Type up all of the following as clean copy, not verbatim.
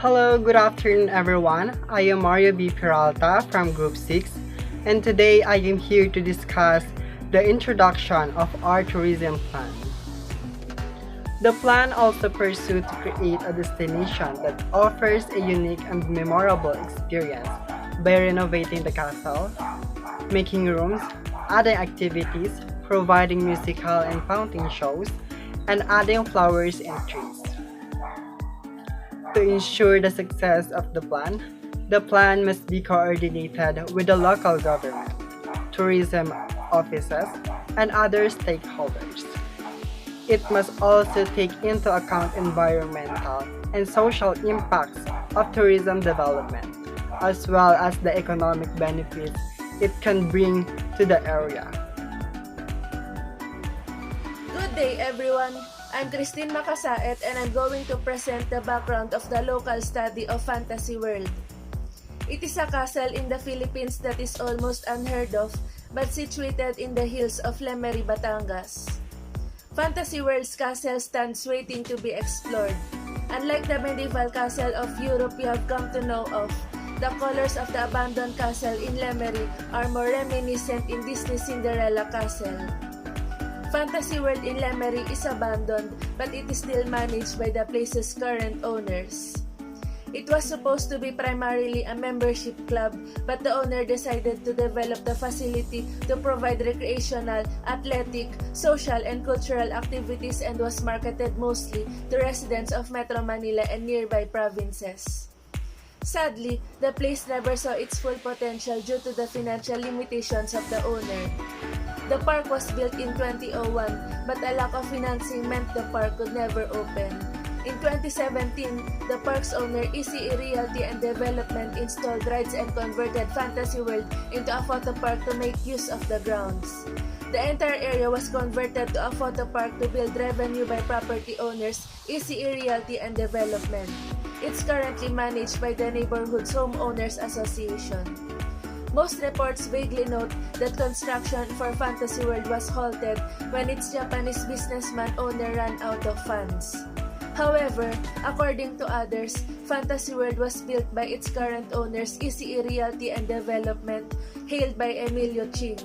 Hello, good afternoon everyone. I am Mario B. Peralta from Group 6 and today I am here to discuss the introduction of our tourism plan. The plan also pursues to create a destination that offers a unique and memorable experience by renovating the castle, making rooms, adding activities, providing musical and fountain shows, and adding flowers and trees. To ensure the success of the plan must be coordinated with the local government, tourism offices, and other stakeholders. It must also take into account environmental and social impacts of tourism development, as well as the economic benefits it can bring to the area. Good day everyone! I'm Christine Macasaet and I'm going to present the background of the local study of Fantasy World. It is a castle in the Philippines that is almost unheard of but situated in the hills of Lemery, Batangas. Fantasy World's castle stands waiting to be explored. Unlike the medieval castle of Europe you have come to know of, the colors of the abandoned castle in Lemery are more reminiscent in Disney's Cinderella Castle. Fantasy World in Lemery is abandoned but it is still managed by the place's current owners. It was supposed to be primarily a membership club but the owner decided to develop the facility to provide recreational, athletic, social and cultural activities and was marketed mostly to residents of Metro Manila and nearby provinces. Sadly, the place never saw its full potential due to the financial limitations of the owner. The park was built in 2001, but a lack of financing meant the park could never open. In 2017, the park's owner ECE Realty and Development installed rides and converted Fantasy World into a photo park to make use of the grounds. The entire area was converted to a photo park to build revenue by property owners ECE Realty and Development. It's currently managed by the Neighborhood's Homeowners Association. Most reports vaguely note that construction for Fantasy World was halted when its Japanese businessman owner ran out of funds. However, according to others, Fantasy World was built by its current owners ECE Realty and Development, hailed by Emilio Ching.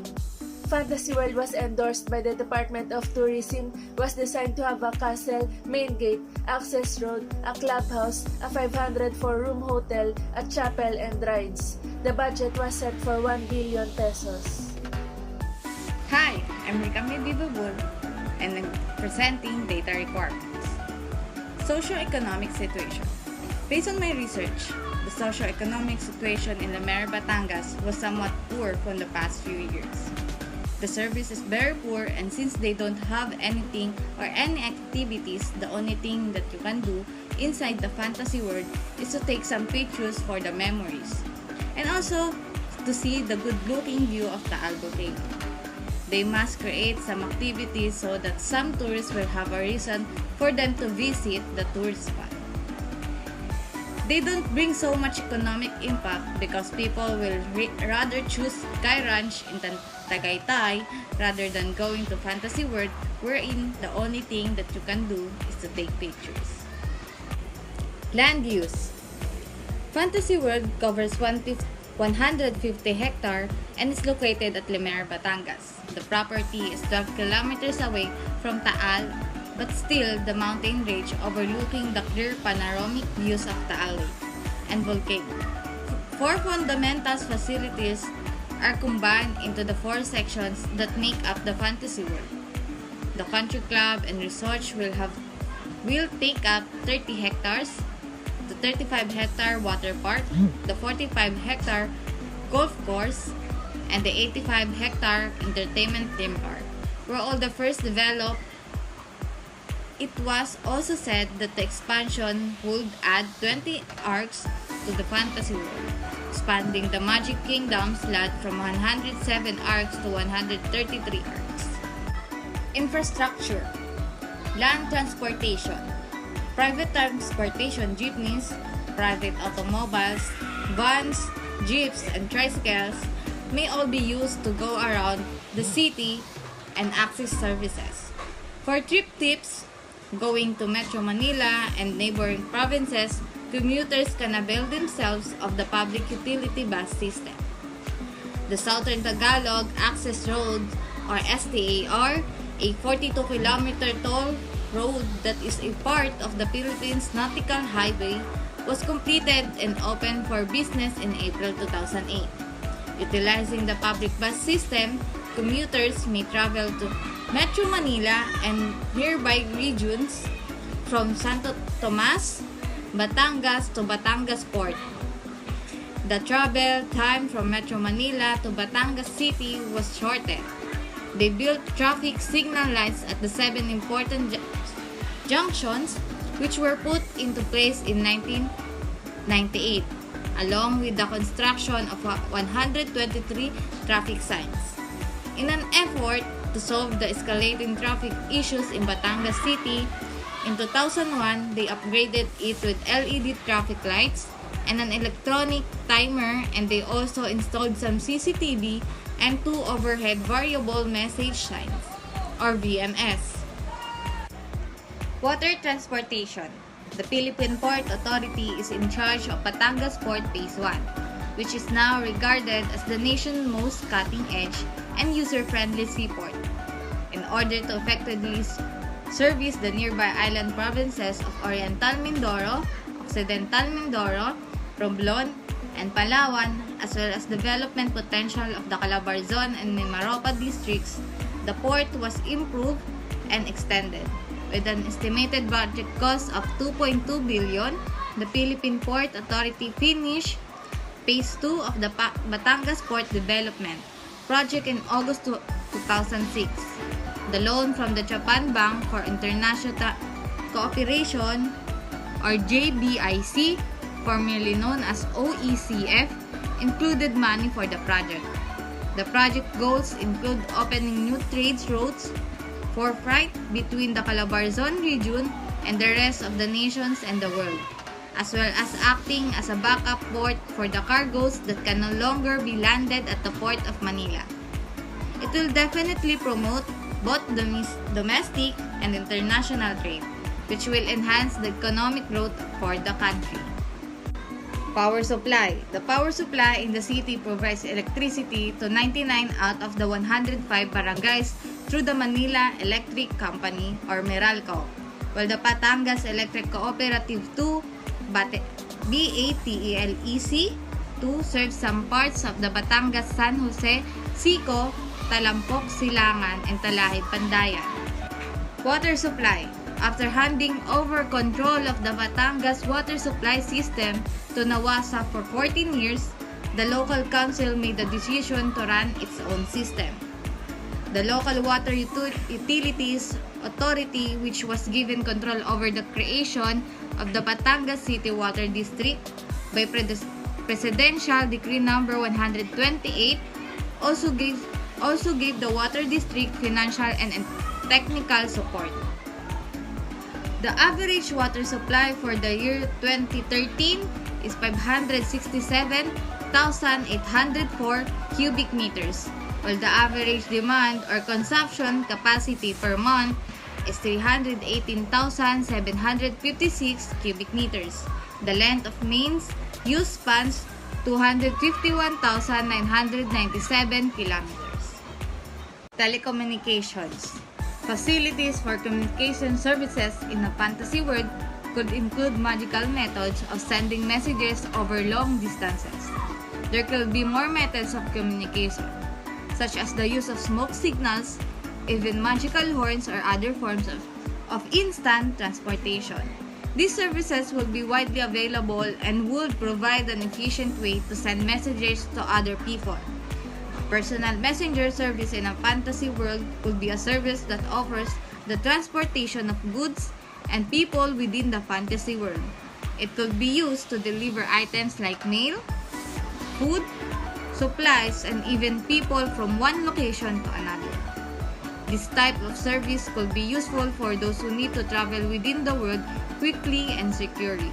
Fantasy World was endorsed by the Department of Tourism, was designed to have a castle, main gate, access road, a clubhouse, a 504-room hotel, a chapel, and rides. The budget was set for 1 billion pesos. Hi, I'm Rikami Bibubul and I'm presenting data requirements. Socioeconomic situation. Based on my research, the socioeconomic situation in Lemery, Batangas was somewhat poor from the past few years. The service is very poor and since they don't have anything or any activities, the only thing that you can do inside the fantasy world is to take some pictures for the memories and also to see the good-looking view of the Albuquerque. They must create some activities so that some tourists will have a reason for them to visit the tourist spot. They don't bring so much economic impact because people will rather choose Sky Ranch in Tagaytay rather than going to Fantasy World wherein the only thing that you can do is to take pictures. Land use. Fantasy World covers 150 hectares and is located at Lemery, Batangas. The property is 12 kilometers away from Taal but still the mountain range overlooking the clear panoramic views of Taal Lake and volcano. 4 fundamental facilities are combined into the 4 sections that make up the Fantasy World. The country club and resort will take up 30 hectares, the 35-hectare water park, the 45-hectare golf course, and the 85-hectare entertainment theme park were all the first developed. It was also said that the expansion would add 20 arcs to the Fantasy World, expanding the Magic Kingdom's land from 107 arcs to 133 arcs. Infrastructure. Land transportation. Private transportation jeepneys, private automobiles, vans, jeeps, and tricycles may all be used to go around the city and access services. For trip tips, going to Metro Manila and neighboring provinces commuters can avail themselves of the public utility bus system. The Southern Tagalog Access Road, or STAR, a 42-kilometer toll road that is a part of the Philippines Nautical Highway, was completed and opened for business in April 2008. Utilizing the public bus system, commuters may travel to Metro Manila and nearby regions from Santo Tomas, Batangas to Batangas Port. The travel time from Metro Manila to Batangas City was shortened. They built traffic signal lights at the 7 important junctions, which were put into place in 1998, along with the construction of 123 traffic signs. In an effort to solve the escalating traffic issues in Batangas City, in 2001, they upgraded it with LED traffic lights and an electronic timer, and they also installed some CCTV and 2 overhead variable message signs, or VMS. Water transportation. The Philippine Port Authority is in charge of Batangas Port Phase 1, which is now regarded as the nation's most cutting-edge and user-friendly seaport. In order to effectively service the nearby island provinces of Oriental Mindoro, Occidental Mindoro, Romblon, and Palawan, as well as development potential of the Calabarzon and Mimaropa districts, the port was improved and extended. With an estimated budget cost of 2.2 billion, the Philippine Port Authority finished Phase 2 of the Batangas Port Development Project in August 2006. The loan from the Japan Bank for International Cooperation, or JBIC, formerly known as OECF, included money for the project. The project goals include opening new trade routes for freight between the Calabarzon region and the rest of the nations and the world, as well as acting as a backup port for the cargoes that can no longer be landed at the Port of Manila. It will definitely promote both domestic and international trade, which will enhance the economic growth for the country. Power supply. The power supply in the city provides electricity to 99 out of the 105 barangays through the Manila Electric Company, or Meralco, while the Batangas Electric Cooperative 2, BATELEC 2, serves some parts of the Batangas, San Jose, Sico, Talampok, Silangan, and Talahib, Pandayan. Water supply. After handing over control of the Batangas water supply system to NAWASA for 14 years, the local council made the decision to run its own system. The Local Water Utilities Authority, which was given control over the creation of the Batangas City Water District by Presidential Decree No. 128, also gave the water district financial and technical support. The average water supply for the year 2013 is 567,804 cubic meters, while the average demand or consumption capacity per month is 318,756 cubic meters. The length of mains use spans 251,997 kilometers. Telecommunications. Facilities for communication services in a fantasy world could include magical methods of sending messages over long distances. There could be more methods of communication, such as the use of smoke signals, even magical horns, or other forms of instant transportation. These services will be widely available and would provide an efficient way to send messages to other people. Personal messenger service in a fantasy world could be a service that offers the transportation of goods and people within the fantasy world. It could be used to deliver items like mail, food, supplies, and even people from one location to another. This type of service could be useful for those who need to travel within the world quickly and securely.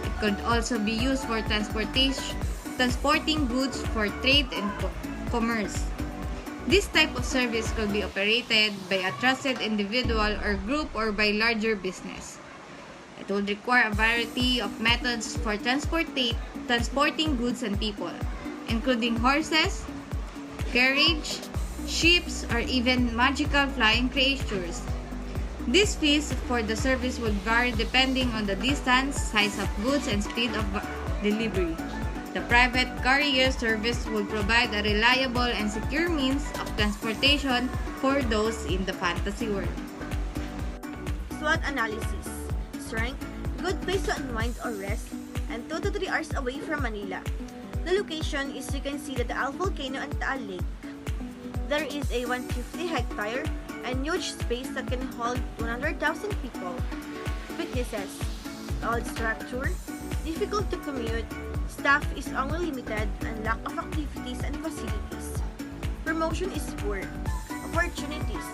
It could also be used for transporting goods for trade and commerce. This type of service could be operated by a trusted individual or group or by larger business. It would require a variety of methods for transporting goods and people, including horses, carriage, ships, or even magical flying creatures. These fees for the service would vary depending on the distance, size of goods, and speed of delivery. The private carrier service would provide a reliable and secure means of transportation for those in the fantasy world. SWOT analysis. Strength, good place to unwind or rest, and 2 to 3 hours away from Manila. The location is you can see the Taal Volcano and Taal Lake. There is a 150 hectare and huge space that can hold 100,000 people. Weaknesses: old structure, difficult to commute, staff is only limited, and lack of activities and facilities. Promotion is poor. Opportunities: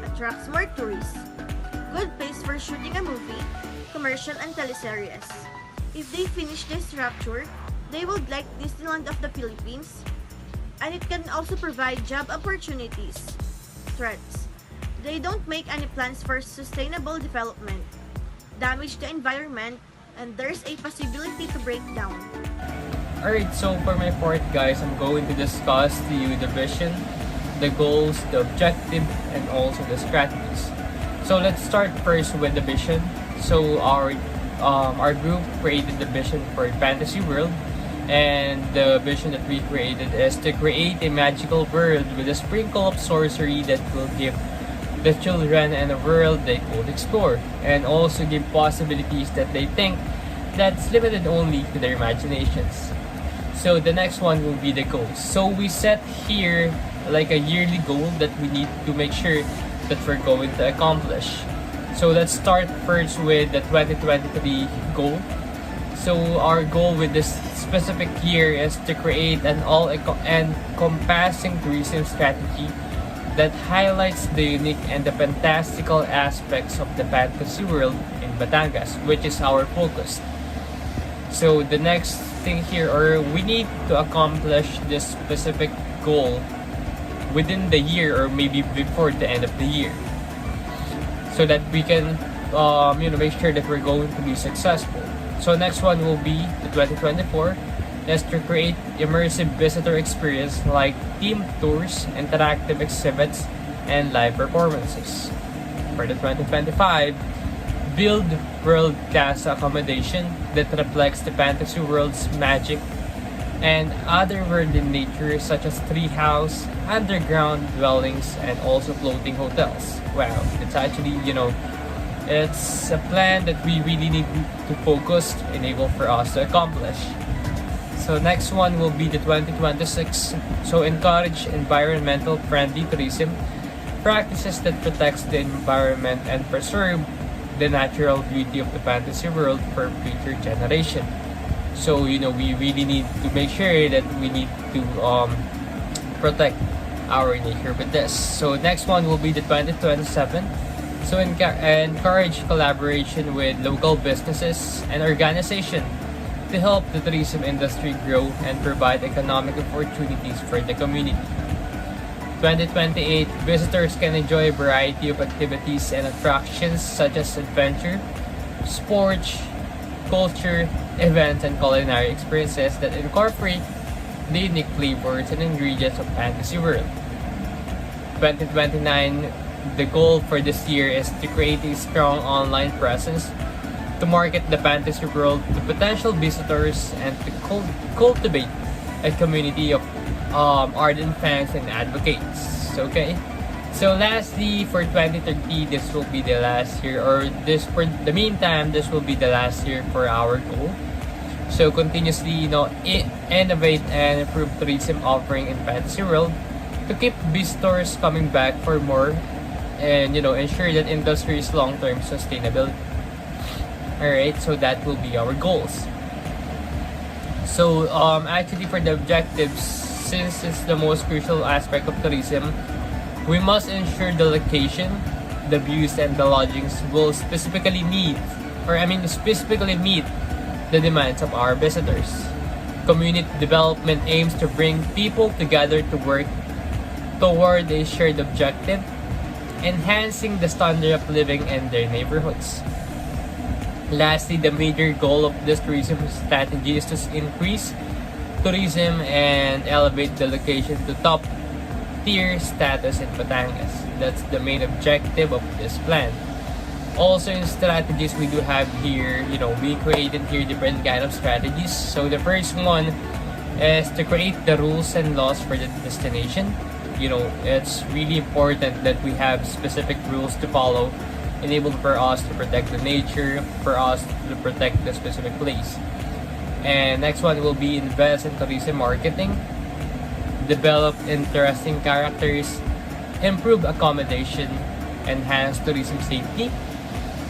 attracts more tourists. Good place for shooting a movie, commercial and teleseries. If they finish the structure, they would like Disneyland of the Philippines, and it can also provide job opportunities. Threats: they don't make any plans for sustainable development, damage the environment, and there's a possibility to break down. Alright, so for my part, guys, I'm going to discuss to you the vision, the goals, the objective, and also the strategies. So let's start first with the vision. So our group created the vision for Fantasy World, and the vision that we created is to create a magical world with a sprinkle of sorcery that will give the children and a world they could explore, and also give possibilities that they think that's limited only to their imaginations. So the next one will be the goals. So we set here like a yearly goal that we need to make sure that we're going to accomplish. So let's start first with the 2023 goal. So our goal with this specific year is to create an all-encompassing tourism strategy that highlights the unique and the fantastical aspects of the fantasy world in Batangas, which is our focus. So the next thing here, or we need to accomplish this specific goal within the year or maybe before the end of the year, so that we can make sure that we're going to be successful. So next one will be the 2024 is to create immersive visitor experience like themed tours, interactive exhibits, and live performances. For the 2025, build world-class accommodation that reflects the fantasy world's magic and otherworldly nature, such as treehouse, underground dwellings, and also floating hotels. Wow, it's actually, it's a plan that we really need to focus and able for us to accomplish. So next one will be the 2026. So encourage environmental friendly tourism, practices that protects the environment and preserve the natural beauty of the fantasy world for future generation. So we really need to make sure that we need to protect our nature with this. So next one will be the 2027. So encourage collaboration with local businesses and organizations to help the tourism industry grow and provide economic opportunities for the community. 2028, visitors can enjoy a variety of activities and attractions such as adventure, sports, culture, events, and culinary experiences that incorporate the unique flavors and ingredients of fantasy world. 2029, the goal for this year is to create a strong online presence to market the fantasy world to potential visitors and to cultivate a community of ardent fans and advocates. Okay, so lastly, for 2030, this will be the last year, or this for the meantime, this will be the last year for our goal. So continuously, innovate and improve tourism offering in fantasy world to keep visitors coming back for more, and ensure that industry's long-term sustainability. Alright, so that will be our goals. So actually, for the objectives, since it's the most crucial aspect of tourism, we must ensure the location, the views, and the lodgings will specifically meet the demands of our visitors. Community development aims to bring people together to work toward a shared objective, enhancing the standard of living in their neighborhoods. Lastly, the major goal of this tourism strategy is to increase tourism and elevate the location to top tier status in Batangas. That's the main objective of this plan. Also in strategies we do have here, we created here different kind of strategies. So the first one is to create the rules and laws for the destination. It's really important that we have specific rules to follow, enabled for us to protect the nature, for us to protect the specific place. And next one will be invest in tourism marketing, develop interesting characters, improve accommodation, enhance tourism safety,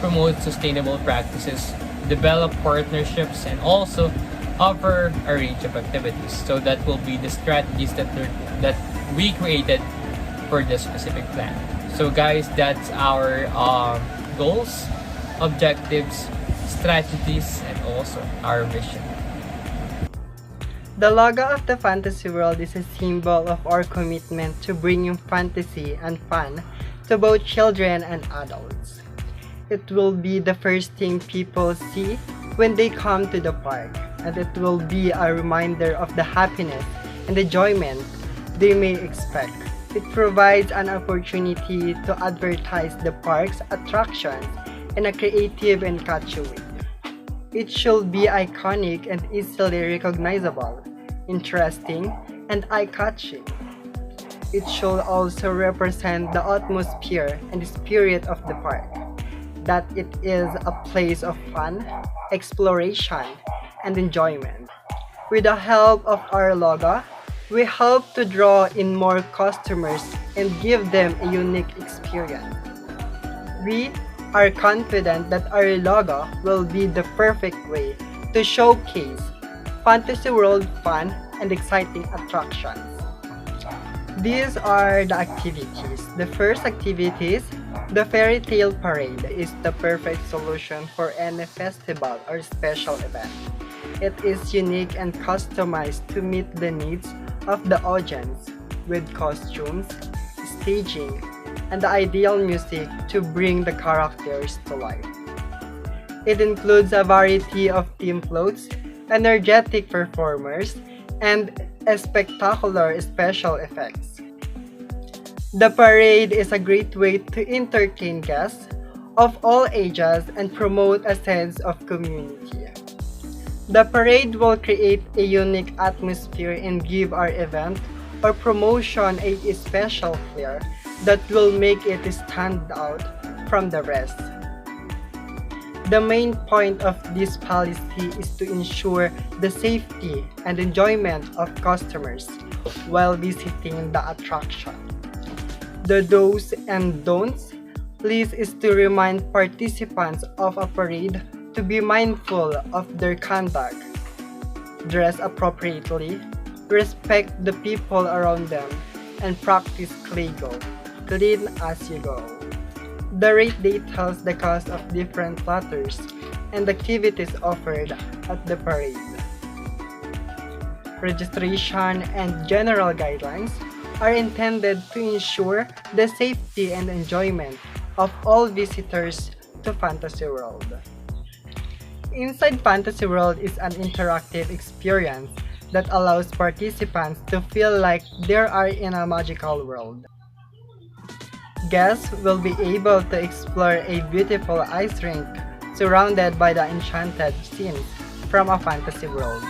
promote sustainable practices, develop partnerships, and also offer a range of activities. So that will be the strategies that we created for this specific plan. So guys, that's our goals, objectives, strategies, and also our vision. The logo of the fantasy world is a symbol of our commitment to bringing fantasy and fun to both children and adults. It will be the first thing people see when they come to the park, and it will be a reminder of the happiness and enjoyment they may expect. It provides an opportunity to advertise the park's attractions in a creative and catchy way. It should be iconic and easily recognizable, interesting, and eye-catching. It should also represent the atmosphere and the spirit of the park, that it is a place of fun, exploration, and enjoyment. With the help of our logo, we hope to draw in more customers and give them a unique experience. We are confident that our logo will be the perfect way to showcase Fantasy World fun and exciting attractions. These are the activities. The first activity is the Fairy Tale Parade is the perfect solution for any festival or special event. It is unique and customized to meet the needs of the audience, with costumes, staging, and the ideal music to bring the characters to life. It includes a variety of theme floats, energetic performers, and spectacular special effects. The parade is a great way to entertain guests of all ages and promote a sense of community. The parade will create a unique atmosphere and give our event or promotion a special flair that will make it stand out from the rest. The main point of this policy is to ensure the safety and enjoyment of customers while visiting the attraction. The do's and don'ts list is to remind participants of a parade to be mindful of their conduct, dress appropriately, respect the people around them, and practice CLEGO, clean as you go. The rate details the cost of different platters and activities offered at the parade. Registration and general guidelines are intended to ensure the safety and enjoyment of all visitors to Fantasy World. Inside Fantasy World is an interactive experience that allows participants to feel like they are in a magical world. Guests will be able to explore a beautiful ice rink surrounded by the enchanted scenes from a fantasy world.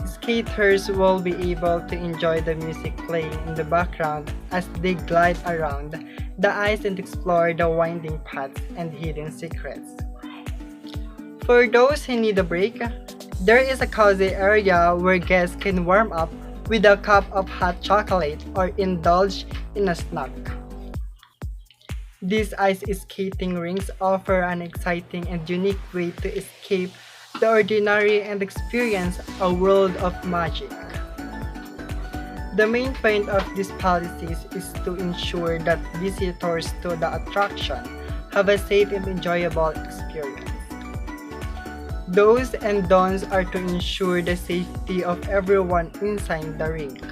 Skaters will be able to enjoy the music playing in the background as they glide around the ice and explore the winding paths and hidden secrets. For those who need a break, there is a cozy area where guests can warm up with a cup of hot chocolate or indulge in a snack. These ice skating rinks offer an exciting and unique way to escape the ordinary and experience a world of magic. The main point of these policies is to ensure that visitors to the attraction have a safe and enjoyable experience. Do's and don'ts are to ensure the safety of everyone inside the rink.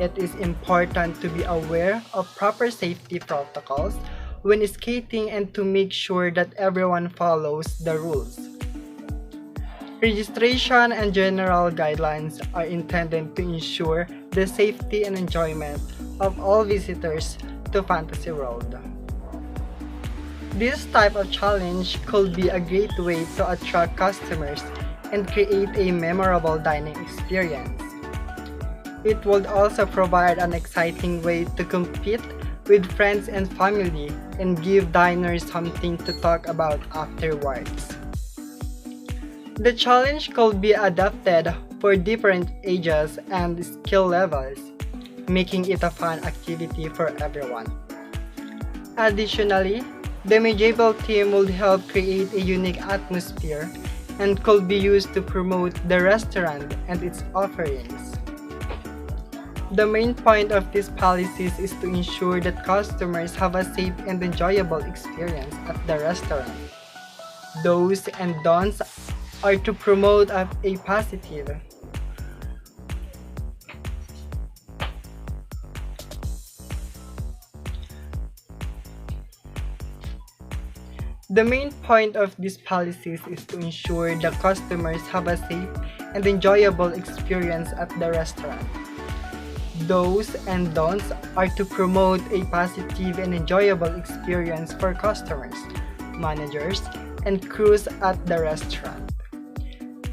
It is important to be aware of proper safety protocols when skating and to make sure that everyone follows the rules. Registration and general guidelines are intended to ensure the safety and enjoyment of all visitors to Fantasy World. This type of challenge could be a great way to attract customers and create a memorable dining experience. It would also provide an exciting way to compete with friends and family and give diners something to talk about afterwards. The challenge could be adapted for different ages and skill levels, making it a fun activity for everyone. Additionally, the medieval theme would help create a unique atmosphere and could be used to promote the restaurant and its offerings. The main point of these policies is to ensure that customers have a safe and enjoyable experience at the restaurant. Do's and don'ts are to promote a positive. The main point of these policies is to ensure the customers have a safe and enjoyable experience at the restaurant. Do's and don'ts are to promote a positive and enjoyable experience for customers, managers, and crews at the restaurant.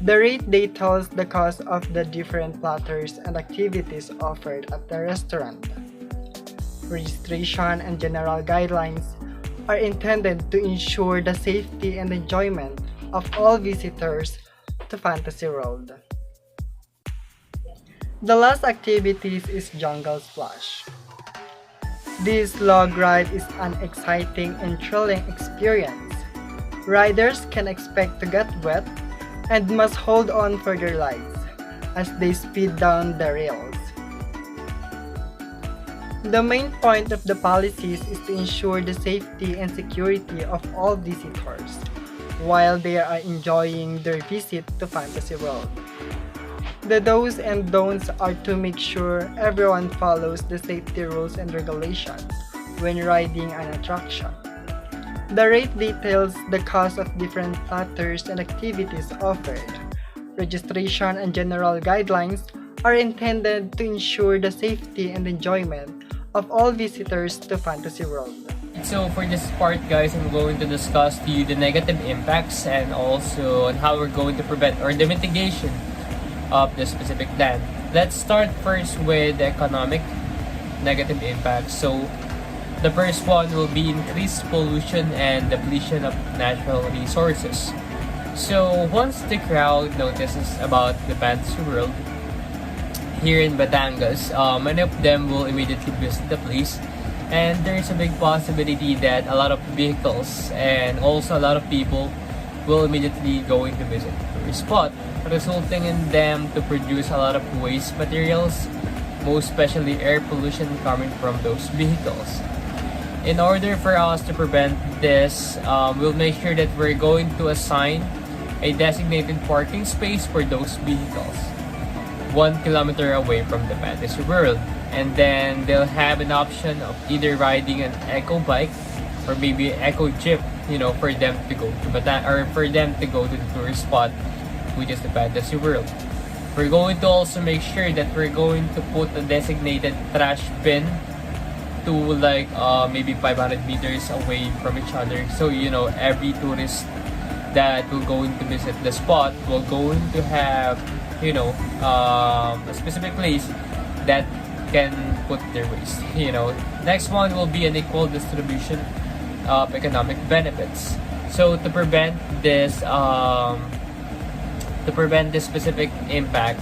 The rate details the cost of the different platters and activities offered at the restaurant. Registration and general guidelines are intended to ensure the safety and enjoyment of all visitors to Fantasy World. The last activity is Jungle Splash. This log ride is an exciting and thrilling experience. Riders can expect to get wet and must hold on for their lives as they speed down the rails. The main point of the policies is to ensure the safety and security of all visitors while they are enjoying their visit to Fantasy World. The do's and don'ts are to make sure everyone follows the safety rules and regulations when riding an attraction. The rate details the cost of different platters and activities offered. Registration and general guidelines are intended to ensure the safety and enjoyment of all visitors to Fantasy World. So for this part, guys, I'm going to discuss to you the negative impacts and also on how we're going to prevent or the mitigation of the specific plan. Let's start first with the economic negative impacts. So the first one will be increased pollution and depletion of natural resources. So once the crowd notices about the Fantasy World here in Batangas, many of them will immediately visit the place, and there is a big possibility that a lot of vehicles and also a lot of people will immediately going to visit the spot, resulting in them to produce a lot of waste materials, most especially air pollution coming from those vehicles. In order for us to prevent this, we'll make sure that we're going to assign a designated parking space for those vehicles 1 kilometer away from the Fantasy World, and then they'll have an option of either riding an eco bike or maybe eco jeep, for them to go to for them to go to the tourist spot, which is the Fantasy World. We're going to also make sure that we're going to put a designated trash bin to maybe 500 meters away from each other, so every tourist that will going to visit the spot will going to have a specific place that can put their waste. Next one will be an equal distribution of economic benefits. So to prevent this specific impact,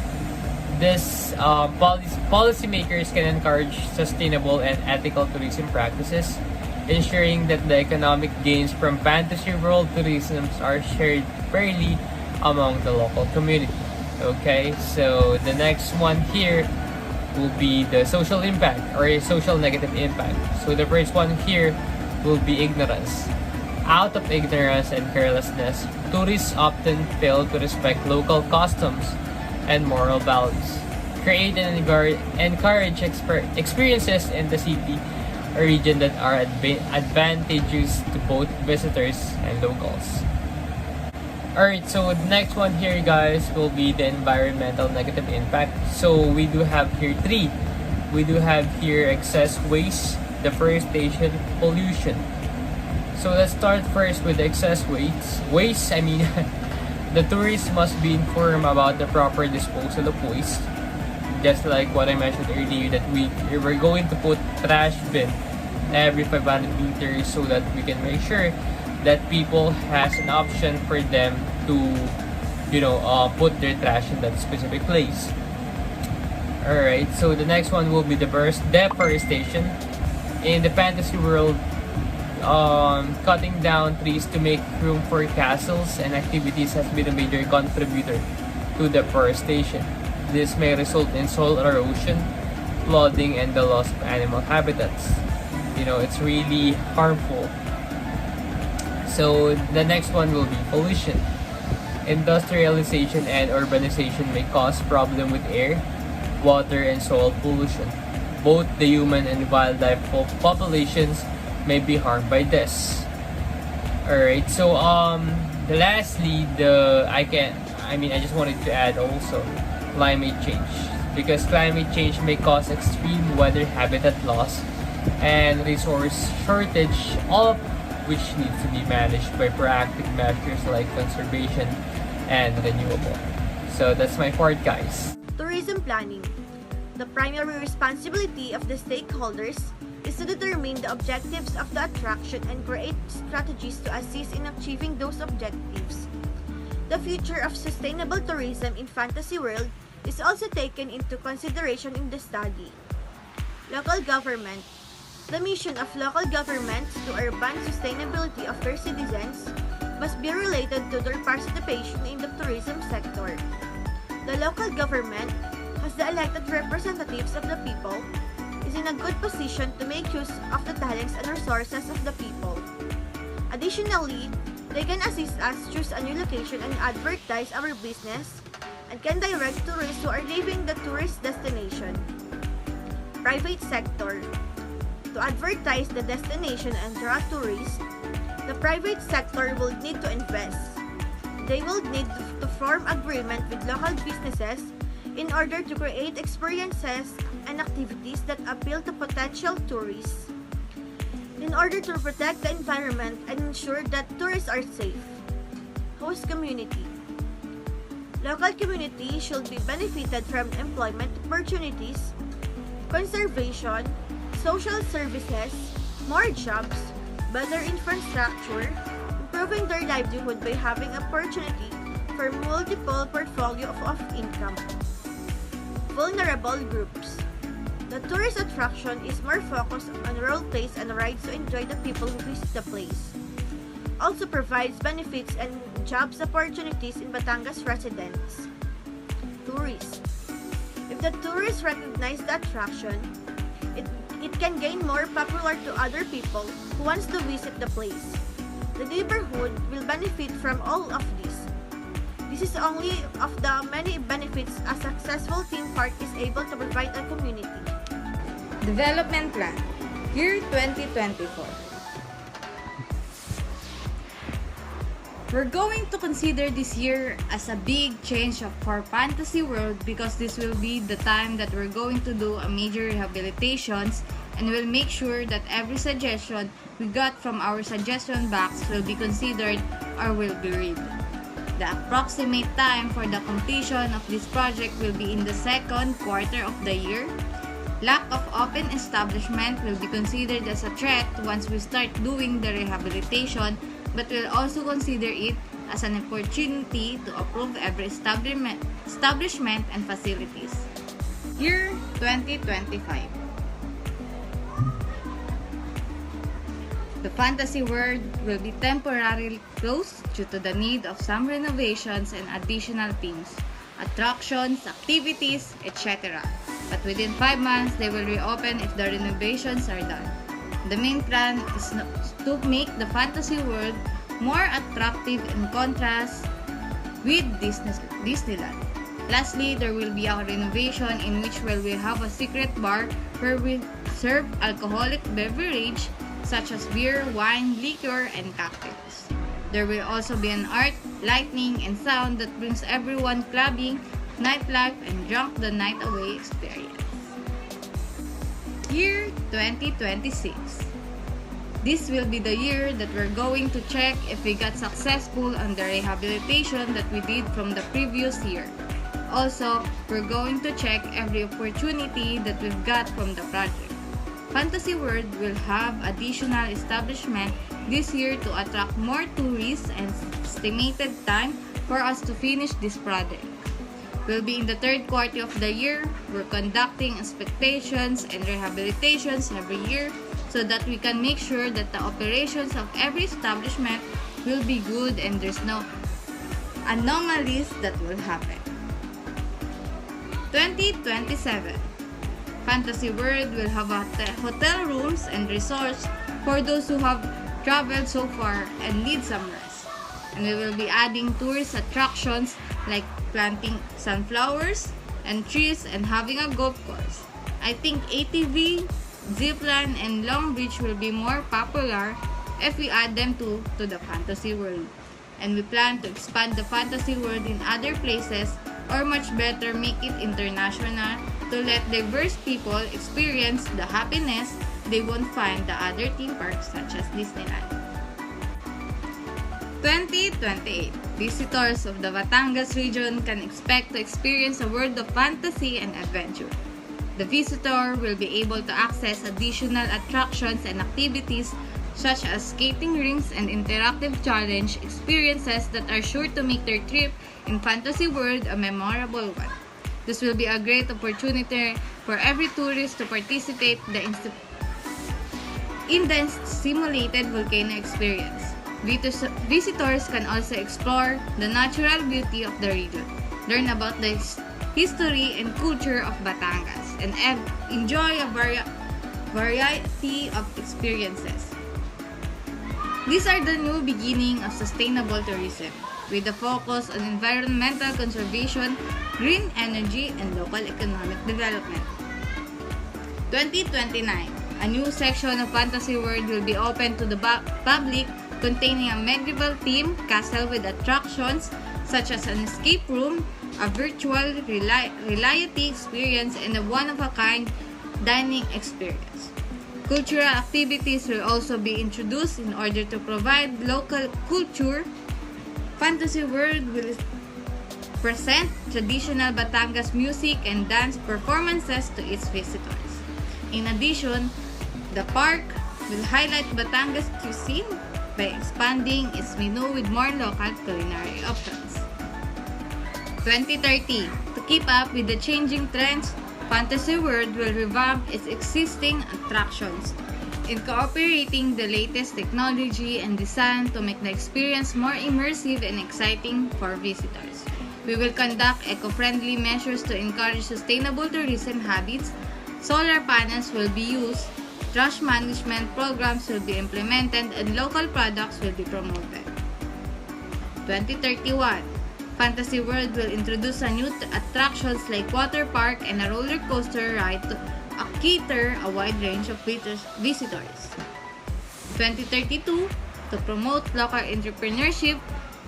this policymakers can encourage sustainable and ethical tourism practices, ensuring that the economic gains from Fantasy World tourism are shared fairly among the local community. Okay, so the next one here will be the social impact or a social negative impact. So the first one here will be ignorance. Out of ignorance and carelessness, tourists often fail to respect local customs and moral values, create and encourage experiences in the city a region that are advantageous to both visitors and locals. Alright, so the next one here, guys, will be the environmental negative impact. So we do have here three. We do have here excess waste, deforestation, pollution. So let's start first with the excess waste. The tourists must be informed about the proper disposal of waste. Just like what I mentioned earlier, that we're going to put trash bin every 500 meters so that we can make sure that people has an option for them to, put their trash in that specific place. Alright, so the next one will be deforestation. In the fantasy world, cutting down trees to make room for castles and activities has been a major contributor to deforestation. This may result in soil erosion, flooding, and the loss of animal habitats. It's really harmful. So the next one will be pollution. Industrialization and urbanization may cause problem with air, water, and soil pollution. Both the human and wildlife populations may be harmed by this. Alright, so lastly, I just wanted to add also climate change, because climate change may cause extreme weather, habitat loss, and resource shortage, all of which needs to be managed by proactive measures like conservation and renewable. So that's my part, guys. Tourism planning. The primary responsibility of the stakeholders is to determine the objectives of the attraction and create strategies to assist in achieving those objectives. The future of sustainable tourism in Fantasy World is also taken into consideration in the study. Local government. The mission of local governments to urban sustainability of their citizens must be related to their participation in the tourism sector. The local government, as the elected representatives of the people, is in a good position to make use of the talents and resources of the people. Additionally, they can assist us choose a new location and advertise our business, and can direct tourists who are leaving the tourist destination. Private sector. To advertise the destination and draw tourists, the private sector will need to invest. They will need to form agreement with local businesses in order to create experiences and activities that appeal to potential tourists. In order to protect the environment and ensure that tourists are safe. Host community. Local community should be benefited from employment opportunities, conservation, social services, more jobs, better infrastructure, improving their livelihood by having opportunity for multiple portfolio of income. Vulnerable groups. The tourist attraction is more focused on role plays and rides to enjoy the people who visit the place. Also provides benefits and jobs opportunities in Batangas residents. Tourists. If the tourists recognize the attraction, it can gain more popular to other people who wants to visit the place. The neighborhood will benefit from all of this. This is only of the many benefits a successful theme park is able to provide a community. Development Plan, Year 2024. We're going to consider this year as a big change for Fantasy World because this will be the time that we're going to do a major rehabilitations, and we'll make sure that every suggestion we got from our suggestion box will be considered or will be read. The approximate time for the completion of this project will be in the second quarter of the year. Lack of open establishment will be considered as a threat once we start doing the rehabilitation, but we'll also consider it as an opportunity to approve every establishment and facilities. Year 2025. The Fantasy World will be temporarily closed due to the need of some renovations and additional themes, attractions, activities, etc. But within 5 months, they will reopen if the renovations are done. The main plan is to make the Fantasy World more attractive in contrast with Disneyland. Lastly, there will be a renovation in which we will have a secret bar where we serve alcoholic beverage such as beer, wine, liquor, and cocktails. There will also be an art, lighting, and sound that brings everyone clubbing, nightlife, and drunk the night away experience. Year 2026. This will be the year that we're going to check if we got successful on the rehabilitation that we did from the previous year. Also, we're going to check every opportunity that we've got from the project. Fantasy World will have additional establishment this year to attract more tourists and estimated time for us to finish this project. We'll be in the third quarter of the year. We're conducting inspections and rehabilitations every year so that we can make sure that the operations of every establishment will be good and there's no anomalies that will happen. 2027. Fantasy World will have hotel rooms and resorts for those who have traveled so far and need some rest. And we will be adding tourist attractions like planting sunflowers and trees and having a golf course. I think ATV, zipline, and long beach will be more popular if we add them to the Fantasy World. And we plan to expand the Fantasy World in other places, or much better make it international to let diverse people experience the happiness they won't find the other theme parks such as Disneyland. 2028. Visitors of the Batangas region can expect to experience a world of fantasy and adventure. The visitor will be able to access additional attractions and activities such as skating rinks and interactive challenge experiences that are sure to make their trip in Fantasy World a memorable one. This will be a great opportunity for every tourist to participate in the simulated volcano experience. Visitors can also explore the natural beauty of the region, learn about the history and culture of Batangas, and enjoy a variety of experiences. These are the new beginning of sustainable tourism, with a focus on environmental conservation, green energy, and local economic development. 2029. A new section of Fantasy World will be open to the public, containing a medieval theme castle with attractions such as an escape room, a virtual reality experience, and a one-of-a-kind dining experience. Cultural activities will also be introduced in order to provide local culture. Fantasy World will present traditional Batangas music and dance performances to its visitors. In addition, the park will highlight Batangas cuisine by expanding its menu with more local culinary options. 2030. To keep up with the changing trends, Fantasy World will revamp its existing attractions, incorporating the latest technology and design to make the experience more immersive and exciting for visitors. We will conduct eco-friendly measures to encourage sustainable tourism habits. Solar panels will be used, trash management programs will be implemented, and local products will be promoted. 2031. Fantasy World will introduce a new attractions like water park and a roller coaster ride to cater a wide range of visitors. 2032. To promote local entrepreneurship,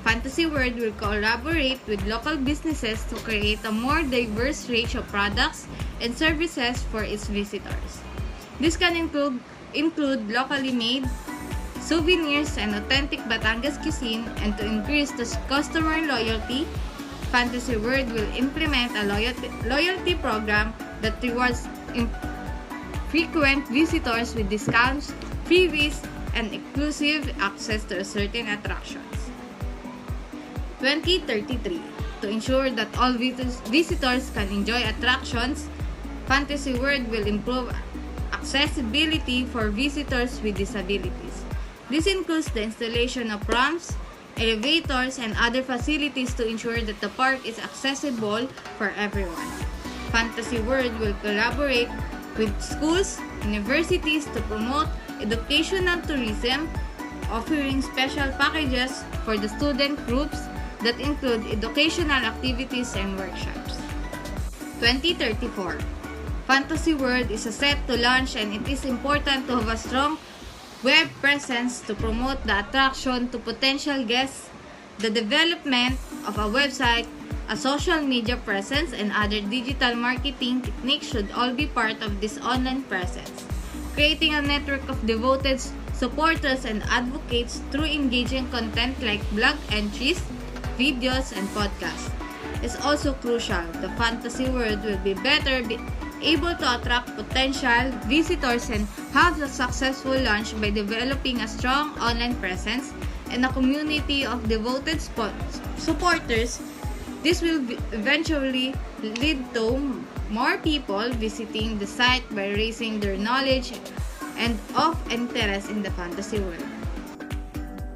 Fantasy World will collaborate with local businesses to create a more diverse range of products and services for its visitors. This can include locally made souvenirs and authentic Batangas cuisine, and to increase the customer loyalty, Fantasy World will implement a loyalty program that rewards frequent visitors with discounts, freebies, and exclusive access to certain attractions. 2033. To ensure that all visitors can enjoy attractions, Fantasy World will improve accessibility for visitors with disabilities. This includes the installation of ramps, elevators, and other facilities to ensure that the park is accessible for everyone. Fantasy World will collaborate with schools, universities to promote educational tourism, offering special packages for the student groups that include educational activities and workshops. 2034. Fantasy World is set to launch and it is important to have a strong web presence to promote the attraction to potential guests. The development of a website, a social media presence, and other digital marketing techniques should all be part of this online presence. Creating a network of devoted supporters and advocates through engaging content like blog entries, videos, and podcasts is also crucial. The fantasy world will be better able to attract potential visitors and have a successful launch by developing a strong online presence and a community of devoted supporters. This will eventually lead to more people visiting the site by raising their knowledge and of interest in the fantasy world.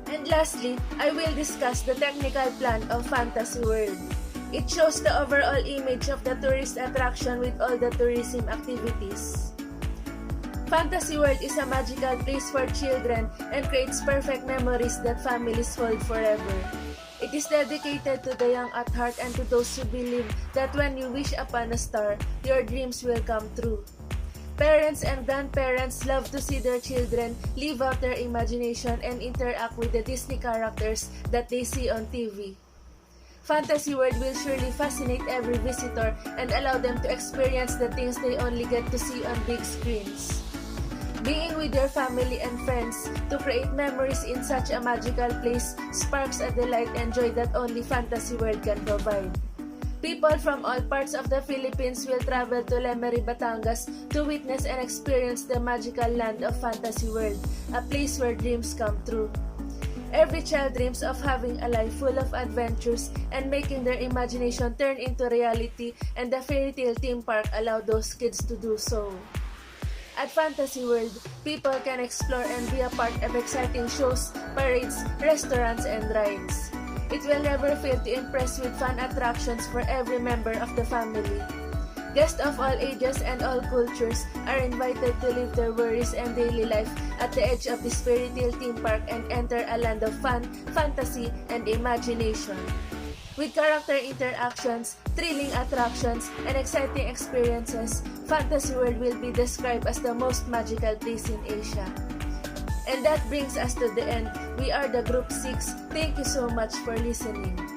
And lastly, I will discuss the technical plan of Fantasy World. It shows the overall image of the tourist attraction with all the tourism activities. Fantasy World is a magical place for children and creates perfect memories that families hold forever. It is dedicated to the young at heart and to those who believe that when you wish upon a star, your dreams will come true. Parents and grandparents love to see their children live out their imagination and interact with the Disney characters that they see on TV. Fantasy World will surely fascinate every visitor and allow them to experience the things they only get to see on big screens. Being with your family and friends to create memories in such a magical place sparks a delight and joy that only Fantasy World can provide. People from all parts of the Philippines will travel to Lemery, Batangas to witness and experience the magical land of Fantasy World, a place where dreams come true. Every child dreams of having a life full of adventures and making their imagination turn into reality, and the fairy tale theme park allow those kids to do so. At Fantasy World, people can explore and be a part of exciting shows, parades, restaurants, and rides. It will never fail to impress with fun attractions for every member of the family. Guests of all ages and all cultures are invited to leave their worries and daily life at the edge of this fairy tale theme park and enter a land of fun, fantasy, and imagination. With character interactions, thrilling attractions, and exciting experiences, Fantasy World will be described as the most magical place in Asia. And that brings us to the end. We are the Group 6. Thank you so much for listening.